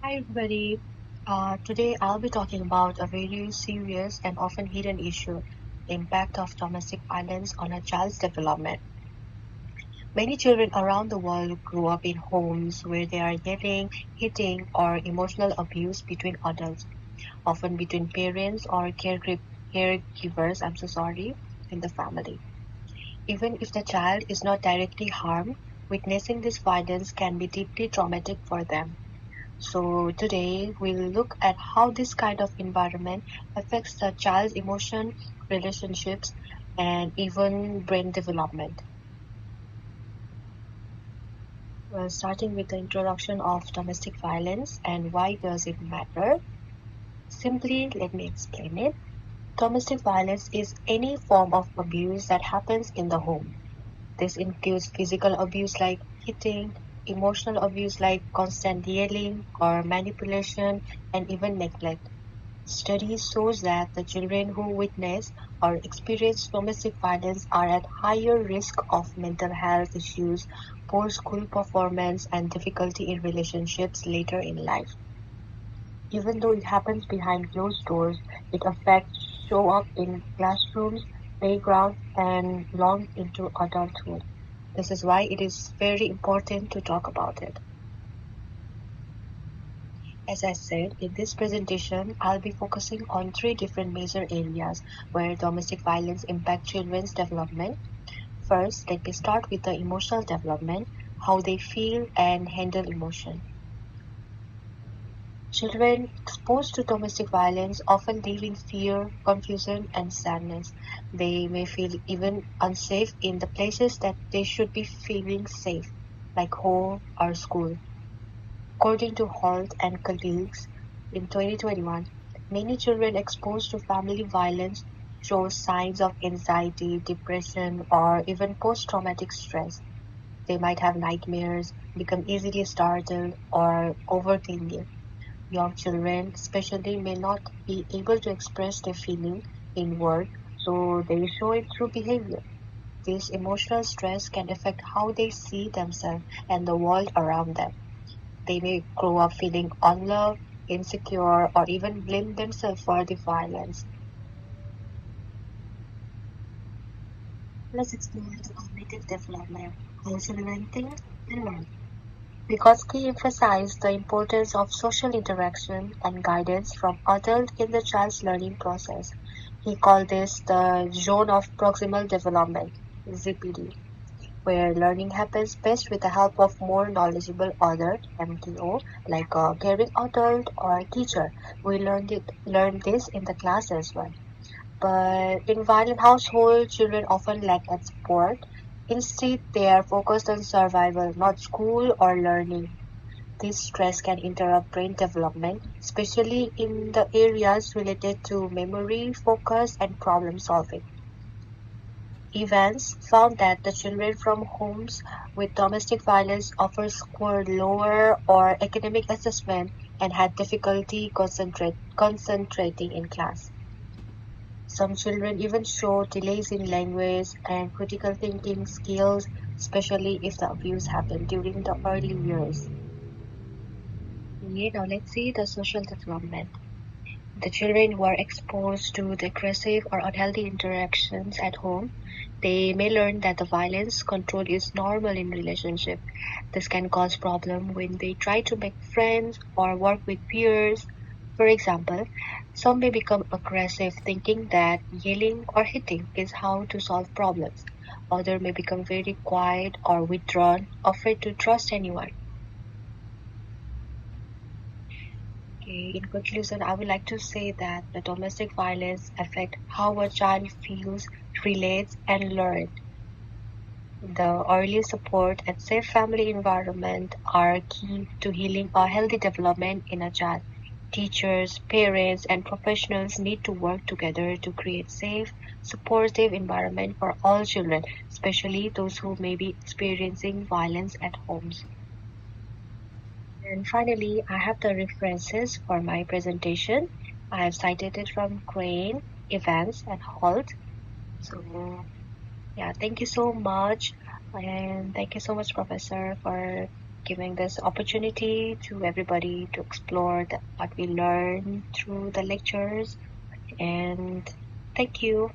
Hi, everybody. Today I'll be talking about a very serious and often hidden issue, the impact of domestic violence on a child's development. Many children around the world grow up in homes where they are yelling, hitting, or emotional abuse between adults, often between parents or caregivers, I'm so sorry, in the family. Even if the child is not directly harmed, witnessing this violence can be deeply traumatic for them. So today we'll look at how this kind of environment affects the child's emotion, relationships, and even brain development. Starting with the introduction of domestic violence and why does it matter? Simply, let me explain it. Domestic violence is any form of abuse that happens in the home. This includes physical abuse like hitting, emotional abuse like constant yelling or manipulation, and even neglect. Studies shows that the children who witness or experience domestic violence are at higher risk of mental health issues, poor school performance, and difficulty in relationships later in life. Even though it happens behind closed doors, its effects show up in classrooms, playgrounds, and long into adulthood. This is why it is very important to talk about it. As I said, in this presentation, I'll be focusing on three different major areas where domestic violence impacts children's development. First, let me start with the emotional development, how they feel and handle emotion. Children exposed to domestic violence often live in fear, confusion, and sadness. They may feel even unsafe in the places that they should be feeling safe, like home or school. According to Holt and colleagues, in 2021, many children exposed to family violence show signs of anxiety, depression, or even post-traumatic stress. They might have nightmares, become easily startled, or overthinking. Young children, especially, may not be able to express their feeling in words, so they show it through behavior. This emotional stress can affect how they see themselves and the world around them. They may grow up feeling unloved, insecure, or even blame themselves for the violence. Let's explore the cognitive development, how children think and learn. Because Key emphasized the importance of social interaction and guidance from adults in the child's learning process. He called this the zone of proximal development, ZPD, where learning happens best with the help of more knowledgeable other MTO, like a caring adult or a teacher. We learn this in the class as well. But in violent households, children often lack at support. Instead, they are focused on survival, not school or learning. This stress can interrupt brain development, especially in the areas related to memory, focus, and problem solving. Evans found that the children from homes with domestic violence often scored lower or academic assessment and had difficulty concentrating in class. Some children even show delays in language and critical thinking skills, especially if the abuse happened during the early years. Okay, now let's see the social development. The children who are exposed to the aggressive or unhealthy interactions at home, they may learn that the violence control is normal in relationship. This can cause problem when they try to make friends or work with peers. For example, some may become aggressive thinking that yelling or hitting is how to solve problems. Others may become very quiet or withdrawn, afraid to trust anyone. Okay, in conclusion, I would like to say that the domestic violence affect how a child feels, relates, and learns. The early support and safe family environment are key to healing or healthy development in a child. Teachers, parents, and professionals need to work together to create safe, supportive environment for all children, especially those who may be experiencing violence at homes. And finally, I have the references for my presentation. I have cited it from Crane, Evans, and Holt. So, yeah, thank you so much. And thank you so much, Professor, for giving this opportunity to everybody to explore what we learn through the lectures. And thank you.